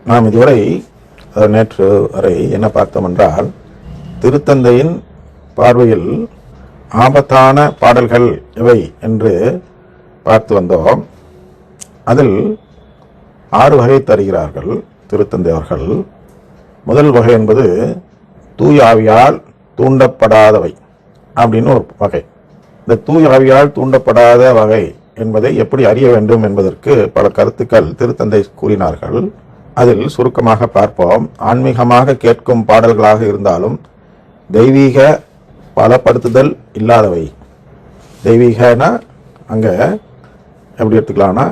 நாம் இதுவரை நேற்று வரை என்ன பார்த்தோம் என்றால், திருத்தந்தையின் பார்வையில் ஆபத்தான பாடல்கள் எவை என்று பார்த்து வந்தோம். அதில் 6 வகை தருகிறார்கள் திருத்தந்தை அவர்கள். முதல் வகை என்பது தூய ஆவியால் தூண்டப்படாதவை அப்படின்னு ஒரு வகை. இந்த தூய ஆவியால் தூண்டப்படாத வகை என்பதை எப்படி அறிய வேண்டும் என்பதற்கு பல கருத்துக்கள் திருத்தந்தை கூறினார்கள். அதில் சுருக்கமாக பார்ப்போம். ஆன்மீகமாக கேட்கும் பாடல்களாக இருந்தாலும் தெய்வீக பலப்படுத்துதல் இல்லாதவை. தெய்வீகனா அங்க எப்படி எடுத்துக்கலாம்னா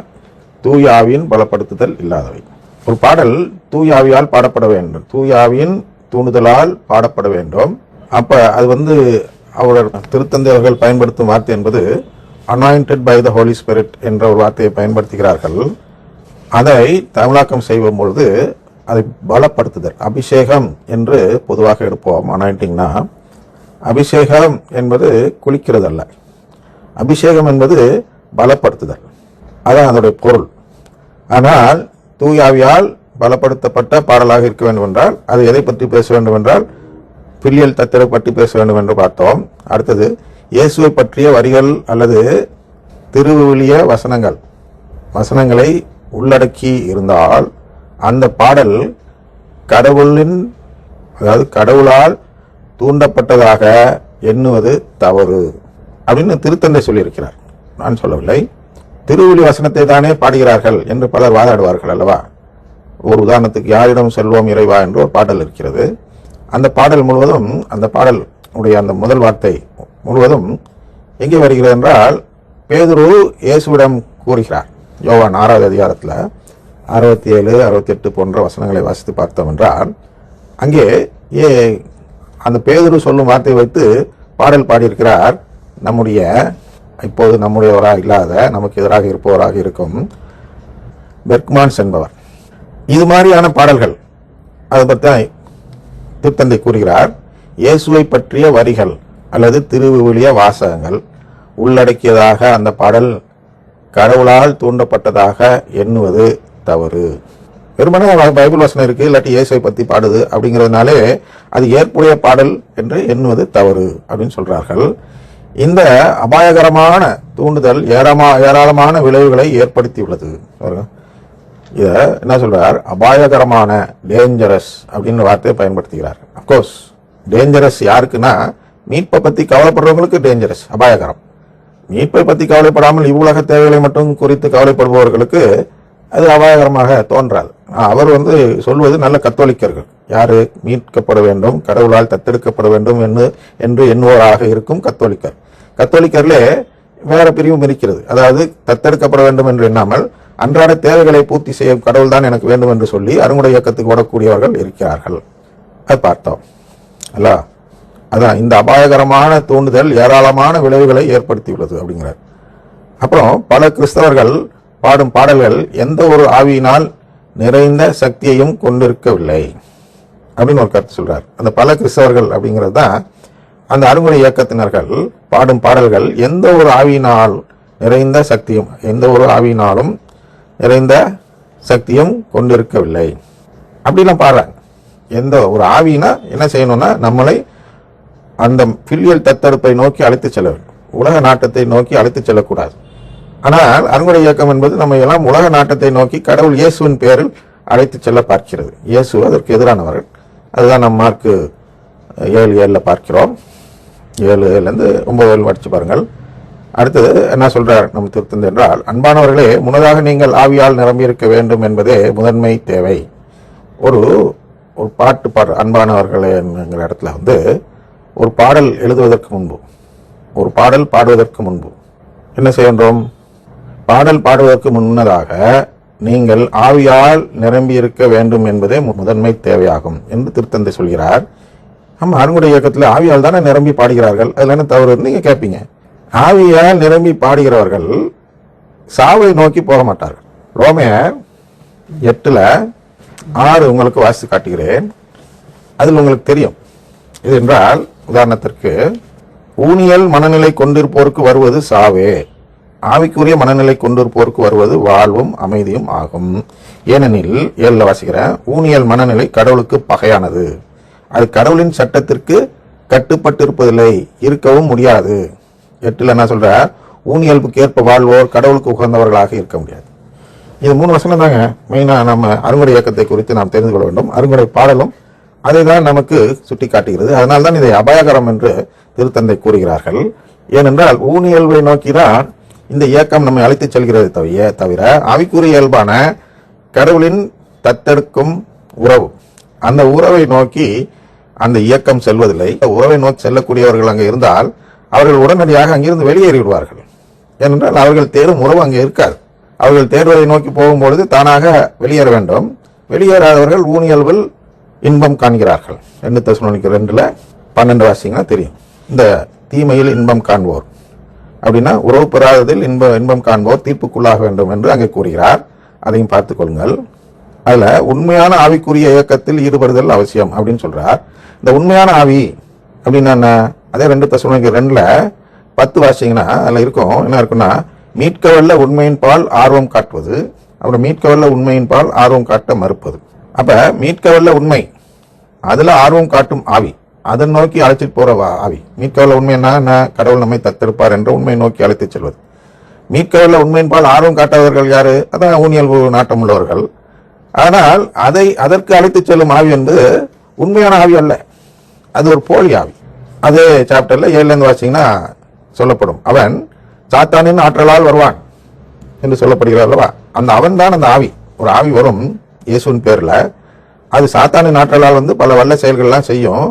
தூய ஆவியின் பலப்படுத்துதல் இல்லாதவை. ஒரு பாடல் தூய ஆவியால் பாடப்பட வேண்டும், தூய ஆவியின் தூண்டுதலால் பாடப்பட வேண்டும். அப்ப அது அவர் திருத்தந்தை அவர்கள் பயன்படுத்தும் வார்த்தை என்பது anointed by the holy spirit என்ற ஒரு வார்த்தையை பயன்படுத்துகிறார்கள். அதை தமிழாக்கம் செய்யும் பொழுது அதை பலப்படுத்துதல், அபிஷேகம் என்று பொதுவாக எடுப்போம். அனாயிண்டிங்னா அபிஷேகம் என்பது குளிக்கிறது அல்ல, அபிஷேகம் என்பது பலப்படுத்துதல், அதான் அதனுடைய பொருள். ஆனால் தூயாவியால் பலப்படுத்தப்பட்ட பாடலாக இருக்க வேண்டும் என்றால் அது எதை பற்றி பேச வேண்டும் என்றால் பில்லியல் தத்திரை பற்றி பேச வேண்டும் என்று பார்த்தோம். அடுத்தது இயேசுவை பற்றிய வரிகள் அல்லது திருவிவிலிய வசனங்களை உள்ளடக்கி இருந்தால் அந்த பாடல் கடவுளால் தூண்டப்பட்டதாக எண்ணுவது தவறு அப்படின்னு திருத்தந்தை சொல்லியிருக்கிறார். நான் சொல்லவில்லை. திருவிழி வசனத்தை தானே பாடுகிறார்கள் என்று பலர் வாதாடுவார்கள் அல்லவா. ஒரு உதாரணத்துக்கு யாரிடம் செல்வோம் இறைவா என்று ஒரு பாடல் இருக்கிறது. அந்த பாடல் முழுவதும், அந்த பாடல் உடைய அந்த முதல் வார்த்தை முழுவதும் எங்கே வருகிறது என்றால் பேதுரு இயேசுவிடம் கூறுகிறார். யோவான் 6வது அதிகாரத்தில் 67, 68 போன்ற வசனங்களை வாசித்து பார்த்தோம் என்றால் அங்கே அந்த பேதுரு சொல்லும் வார்த்தையை வைத்து பாடல் பாடியிருக்கிறார். இப்போது நம்முடையவராக இல்லாத நமக்கு எதிராக இருப்பவராக இருக்கும் பெர்க்மான்ஸ் என்பவர். இது மாதிரியான பாடல்கள் அதை பற்றி திருத்தந்தை கூறுகிறார். இயேசுவை பற்றிய வரிகள் அல்லது திருவிவிலிய வாசகங்கள் உள்ளடக்கியதாக அந்த பாடல் கடவுளால் தூண்டப்பட்டதாக எண்ணுவது தவறு. வெறுமனே பைபிள் வசனம் இருக்கு, இல்லாட்டி இயேசுவை பற்றி பாடுது அப்படிங்கிறதுனாலே அது ஏற்புடைய பாடல் என்று எண்ணுவது தவறு அப்படின்னு சொல்றார்கள். இந்த அபாயகரமான தூண்டுதல் ஏராளமான விளைவுகளை ஏற்படுத்தியுள்ளது. இத என்ன சொல்றார்? அபாயகரமான, டேஞ்சரஸ் அப்படின்னு வார்த்தையை பயன்படுத்துகிறார். அப்கோர்ஸ் டேஞ்சரஸ் யாருக்குன்னா மீட்பை பத்தி கவலைப்படுறவங்களுக்கு டேஞ்சரஸ், அபாயகரம். மீட்பை பத்தி கவலைப்படாமல் இவ்வுலக தேவைகளை மட்டும் குறித்து கவலைப்படுபவர்களுக்கு அது அபாயகரமாக தோன்றாது. அவர் சொல்வது நல்ல கத்தோலிக்கர்கள், யாரு மீட்கப்பட வேண்டும், கடவுளால் தத்தெடுக்கப்பட வேண்டும் என்று எண்ணுவோராக இருக்கும் கத்தோலிக்கர். கத்தோலிக்கர்லே வேற பிரிவும் இருக்கிறது. அதாவது தத்தெடுக்கப்பட வேண்டும் என்று எண்ணாமல் அன்றாட தேவைகளை பூர்த்தி செய்யும் கடவுள் தான் எனக்கு வேண்டும் என்று சொல்லி அருங்குடை இயக்கத்துக்கு ஓடக்கூடியவர்கள் இருக்கிறார்கள். அது பார்த்தோம் அல்ல. அதான் இந்த அபாயகரமான தூண்டுதல் ஏராளமான விளைவுகளை ஏற்படுத்தியுள்ளது அப்படிங்கிறார். அப்புறம் பல கிறிஸ்தவர்கள் பாடும் பாடல்கள் எந்த ஒரு ஆவியினால் நிறைந்த சக்தியையும் கொண்டிருக்கவில்லை அப்படின்னு ஒரு கருத்து சொல்றார். அந்த பல கிறிஸ்தவர்கள் அப்படிங்கிறது தான் அந்த அருங்குடை இயக்கத்தினர்கள் பாடும் பாடல்கள் எந்த ஒரு ஆவியினால் நிறைந்த சக்தியும், எந்த ஒரு ஆவியினாலும் நிறைந்த சக்தியும் கொண்டிருக்கவில்லை அப்படிலாம் பாடுறாங்க. எந்த ஒரு ஆவினா என்ன செய்யணும்னா நம்மளை அந்த பில்லியல் தத்தெடுப்பை நோக்கி அழைத்து செல்ல வேண்டும், உலக நாட்டத்தை நோக்கி அழைத்து செல்லக்கூடாது. ஆனால் அருங்குடை இயக்கம் என்பது நம்ம எல்லாம் உலக நாட்டத்தை நோக்கி கடவுள் இயேசுவின் பெயரில் அழைத்து செல்ல பார்க்கிறது. இயேசு அதற்கு எதிரானவர்கள். அதுதான் நம்ம மார்க்கு 7:7 பார்க்கிறோம். 7:7 9 படிச்சு பாருங்கள். அடுத்தது என்ன சொல்றார் நம்ம திருத்தந்தை என்றால், அன்பானவர்களே, முன்னதாக நீங்கள் ஆவியால் நிரம்பியிருக்க வேண்டும் என்பதே முதன்மை தேவை. ஒரு பாட்டு அன்பானவர்களே என்கிற இடத்துல ஒரு பாடல் எழுதுவதற்கு முன்பு, ஒரு பாடல் பாடுவதற்கு முன்பு என்ன செய்கின்றோம்? பாடல் பாடுவதற்கு முன்னதாக நீங்கள் ஆவியால் நிரம்பியிருக்க வேண்டும் என்பதே முதன்மை தேவையாகும் என்று திருத்தந்தை சொல்கிறார். நம்ம அருங்குடை இயக்கத்தில் ஆவியால் தானே நிரம்பி பாடுகிறார்கள், அதுல என்ன தவறு நீங்க கேட்பீங்க. ஆவியால் நிரம்பி பாடுகிறவர்கள் சாவை நோக்கி போக மாட்டார்கள். ரோமர் 8:6 உங்களுக்கு வாசித்து காட்டுகிறேன். அதில் உங்களுக்கு தெரியும். இது என்றால், உதாரணத்திற்கு ஊனியல் மனநிலை கொண்டிருப்போருக்கு வருவது சாவே, ஆவிக்குரிய மனநிலை கொண்டிருப்போருக்கு வருவது வாழ்வும் அமைதியும் ஆகும். ஏனெனில் 7 வாசிக்கிறேன், ஊனியல் மனநிலை கடவுளுக்கு பகையானது, அது கடவுளின் சட்டத்திற்கு கட்டுப்பட்டிருப்பதில்லை, இருக்கவும் முடியாது. 8 என்ன சொல்ற, ஊனியல்புக்கு ஏற்ப வாழ்வோர் கடவுளுக்கு உகந்தவர்களாக இருக்க முடியாது. இது 3 வசனம் தாங்க மெயினா நம்ம அருங்குடை இயக்கத்தை குறித்து நாம் தெரிந்து கொள்ள வேண்டும். அருங்குடை பாடலும் அதை தான் நமக்கு சுட்டி காட்டுகிறது. அதனால்தான் இதை அபாயகரம் என்று திருத்தந்தை கூறுகிறார்கள். ஏனென்றால் ஊனியல்பை நோக்கிதான் இந்த இயக்கம் நம்மை அழைத்துச் செல்கிறது தவிர ஆவிக்குரிய இயல்பான கடவுளின் தத்தெடுக்கும் உறவு, அந்த உறவை நோக்கி அந்த இயக்கம் செல்வதில்லை. உறவை நோக்கி செல்லக்கூடியவர்கள் அங்கே இருந்தால் அவர்கள் உடனடியாக அங்கிருந்து வெளியேறி விடுவார்கள். ஏனென்றால் அவர்கள் தேடும் உறவு அங்கே இருக்காது. அவர்கள் தேடுவதை நோக்கி போகும்பொழுது தானாக வெளியேற வேண்டும். வெளியேறாதவர்கள் ஊனியல்பில் இன்பம் காண்கிறார்கள். 2 தெசலோனிக்கர் 2:12 வாசிங்கன்னா தெரியும். இந்த தீமையில் இன்பம் காண்போர் அப்படின்னா உறவு பெறாததில் இன்பம் காண்போர் தீர்ப்புக்குள்ளாக வேண்டும் என்று அங்கே கூறுகிறார். அதையும் பார்த்துக் கொள்ளுங்கள். அதுல உண்மையான ஆவிக்குரிய இயக்கத்தில் ஈடுபடுதல் அவசியம் அப்படின்னு சொல்றார். இந்த உண்மையான ஆவி அப்படின்னா என்ன? அதே 2 தெசலோனிக்கர் 2:10 வாசிங்கன்னா அதுல இருக்கும், என்ன இருக்குன்னா, மீட்கவல்ல உண்மையின் பால் ஆர்வம் காட்டுவது, அப்புறம் மீட்கவல்ல உண்மையின் பால் ஆர்வம் காட்ட மறுப்பது. அப்ப மீட்கவல்ல உண்மை, அதுல ஆர்வம் காட்டும் ஆவி, அதை நோக்கி அழைச்சிட்டு போற ஆவி. மீட்கவல்ல உண்மை என்ன? கடவுள் நம்மை தத்தெடுப்பார் என்ற உண்மையை நோக்கி அழைத்துச் செல்வது. மீட்கவல்ல உண்மையின் பால் ஆர்வம் காட்டாதவர்கள் யாரு? அதான் ஊனியல்பு நாட்டம் உள்ளவர்கள். ஆனால் அதற்கு அழைத்துச் செல்லும் ஆவி என்பது உண்மையான ஆவி அல்ல, அது ஒரு போலி ஆவி. அதே சாப்டர்ல 7 வாசிங்கன்னா சொல்லப்படும், அவன் சாத்தானின் ஆற்றலால் வருவான் என்று சொல்லப்படுகிறார் அல்லவா? அந்த அவன் தான் அந்த ஆவி. ஒரு ஆவி வரும் இயேசுவின் பேர்ல, அது சாத்தானின் ஆற்றலால் பல வல்ல செயல்கள்லாம் செய்யும்.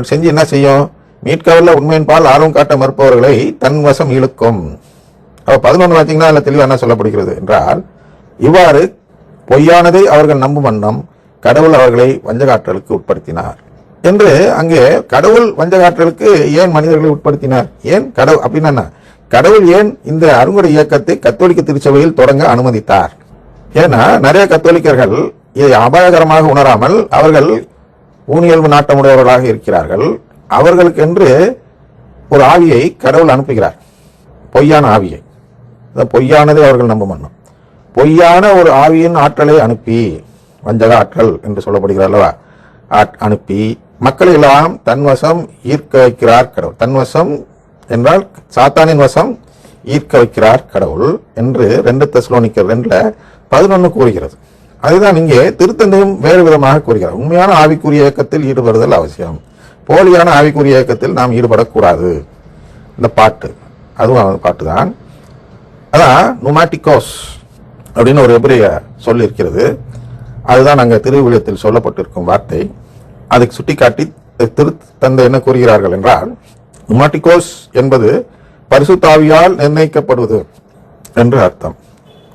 செஞ்சு என்ன செய்யும்? மீட்கவல்ல உண்மையின் பால் ஆர்வம் காட்ட மறுப்பவர்களை தன் வசம் இழுக்கும். அப்ப 11 பார்த்தீங்கன்னா அதுல தெளிவா என்ன சொல்லப்படுகிறது என்றால், இவ்வாறு பொய்யானதை அவர்கள் நம்பும் வண்ணம் கடவுள் அவர்களை வஞ்சகாற்றலுக்கு உட்படுத்தினார் என்று. அங்கே கடவுள் வஞ்சகாற்றலுக்கு ஏன் மனிதர்களை உட்படுத்தினார்? ஏன் கடவுள் அப்படின்னா, கடவுள் ஏன் இந்த அருங்குடை இயக்கத்தை கத்தோலிக்க திருச்சபையில் தொடங்க அனுமதித்தார்? ஏன்னா நிறைய கத்தோலிக்கர்கள் இதை அபாயகரமாக உணராமல் அவர்கள் ஊனியல்பு நாட்டமுடையவர்களாக இருக்கிறார்கள். அவர்களுக்கென்று ஒரு ஆவியை கடவுள் அனுப்புகிறார், பொய்யான ஆவியை. பொய்யானதை அவர்கள் நம்ப மாட்டோம். பொய்யான ஒரு ஆவியின் ஆற்றலை அனுப்பி, வஞ்சக ஆற்றல் என்று சொல்லப்படுகிறார் அல்லவா, அனுப்பி மக்களை எல்லாம் தன்வசம் ஈர்க்க வைக்கிறார் கடவுள். தன்வசம் என்றால் சாத்தானின் வசம் ஈர்க்க வைக்கிறார் கடவுள் என்று 2 தெசலோனிக்கர் 2:11 கூறுகிறது. அதுதான் இங்கே திருத்தந்தையும் வேறு விதமாக கூறுகிறார். உண்மையான ஆவிக்குரிய இயக்கத்தில் ஈடுபடுதல் அவசியம், போலியான ஆவிக்குரிய இயக்கத்தில் நாம் ஈடுபடக்கூடாது. இந்த பாட்டு, அதுவும் பாட்டு தான். அதான் நுமாட்டிகோஸ் அப்படின்னு ஒரு எபிரிய சொல் இருக்கிறது. அதுதான் அங்கே திருவிழியத்தில் சொல்லப்பட்டிருக்கும் வார்த்தை. அதை சுட்டிக்காட்டி திருத்தந்தை என்ன கூறுகிறார்கள் என்றால், நுமாட்டிகோஸ் என்பது பரிசுத்த ஆவியால் நிர்ணயிக்கப்படுவது என்று அர்த்தம்.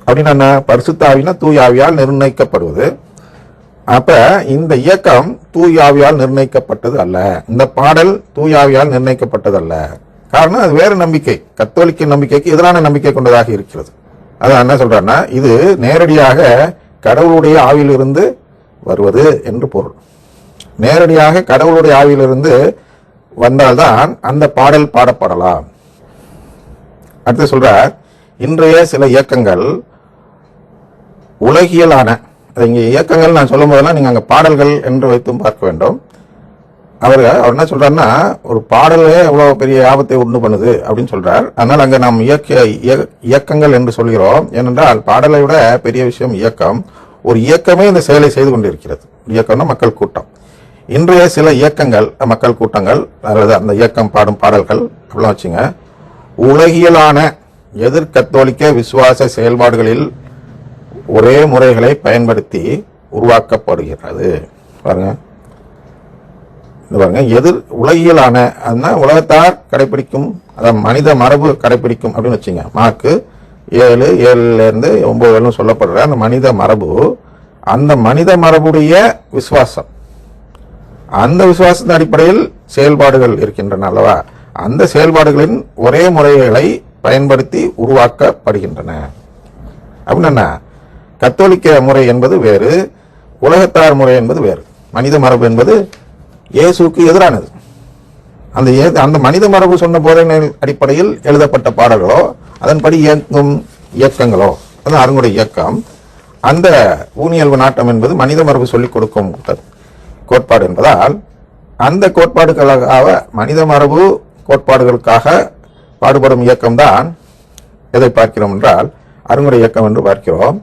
அப்படின்னா பரிசுத்த ஆவினா தூய ஆவியால் நிர்ணயிக்கப்படுவது. அப்ப இந்த இயக்கம் தூய ஆவியால் நிர்ணயிக்கப்பட்டது அல்ல, இந்த பாடல் தூய ஆவியால் நிர்ணயிக்கப்பட்டது அல்ல. காரணம் அது வேறு நம்பிக்கை, கத்தோலிக்க நம்பிக்கைக்கு எதிரான நம்பிக்கை கொண்டதாக இருக்கிறது. அதான் என்ன சொல்றாருன்னா, இது நேரடியாக கடவுளுடைய ஆவியிலிருந்து வருவது என்று பொருள். நேரடியாக கடவுளுடைய ஆவியிலிருந்து வந்தால்தான் அந்த பாடல் பாடப்படலாம். அடுத்து சொல்றார், இன்றைய சில இயக்கங்கள் உலகியலான, இங்க இயக்கங்கள் நான் சொல்லும் போதெல்லாம் நீங்க அங்க பாடல்கள் என்று வைத்தும் பார்க்க வேண்டும். அவர் என்ன சொல்றாருன்னா, ஒரு பாடலே எவ்வளவு பெரிய ஆபத்தை உண்டு பண்ணுது அப்படின்னு சொல்றார். அதனால அங்க நாம் இயக்கங்கள் என்று சொல்கிறோம். ஏனென்றால் பாடலை விட பெரிய விஷயம் இயக்கம். ஒரு இயக்கமே இந்த செயலை செய்து கொண்டிருக்கிறது. இயக்கம்னா மக்கள் கூட்டம். இன்றைய சில இயக்கங்கள், மக்கள் கூட்டங்கள், அதாவது அந்த இயக்கம் பாடும் பாடல்கள் அப்படிலாம் வச்சுங்க, உலகியலான எதிர்கத்தோலிக்க விசுவாச செயல்பாடுகளில் ஒரே முறைகளை பயன்படுத்தி உருவாக்கப்படுகிறது. பாருங்க, எதிர் உலகியலான உலகத்தார் கடைபிடிக்கும், அதாவது மனித மரபு கடைபிடிக்கும் அப்படின்னு வச்சுங்க. மார்க்கு 7:7-9 சொல்லப்படுற அந்த மனித மரபு, அந்த மனித மரபுடைய விசுவாசம், அந்த விசுவாசத்தின் அடிப்படையில் செயல்பாடுகள் இருக்கின்றன அல்லவா, அந்த செயல்பாடுகளின் ஒரே முறைகளை பயன்படுத்தி உருவாக்கப்படுகின்றன. அப்படின்னா கத்தோலிக்க முறை என்பது வேறு, உலகத்தார் முறை என்பது வேறு. மனித மரபு என்பது இயேசுக்கு எதிரானது. அந்த மனித மரபு சொன்ன போதனை அடிப்படையில் எழுதப்பட்ட பாடல்களோ, அதன்படி இயங்கும் இயக்கங்களோ, அது அருங்குடைய இயக்கம், அந்த ஊனியல்பு நாட்டம் என்பது மனித மரபு சொல்லிக் கொடுக்கும் கோட்பாடு என்பதால், அந்த கோட்பாடுகளாக மனித மரபு கோட்பாடுகளுக்காக பாடுபடும் இயக்கம்தான் எதை பார்க்கிறோம் என்றால் அருங்குடைய இயக்கம் என்று பார்க்கிறோம்.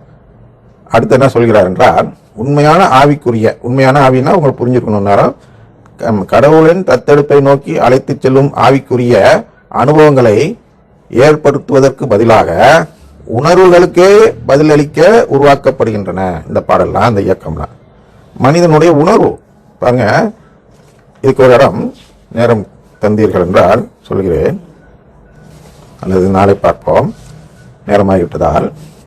அடுத்து என்ன சொல்கிறார் என்றால், உண்மையான ஆவிக்குரிய, உண்மையான ஆவினா உங்களுக்கு புரிஞ்சிருக்கணும் நேரம், கடவுளின் தத்தெடுப்பை நோக்கி அழைத்து செல்லும் ஆவிக்குரிய அனுபவங்களை ஏற்படுத்துவதற்கு பதிலாக உணர்வுகளுக்கே பதிலளிக்க உருவாக்கப்படுகின்றன. இந்த பாடல்லாம், இந்த இயக்கம்லாம் மனிதனுடைய உணர்வு. பாருங்க, இதுக்கு ஒரு இடம் நேரம் தந்தீர்கள் என்றால் சொல்கிறேன், அல்லது நாளை பார்ப்போம், நேரமாகிவிட்டதால்.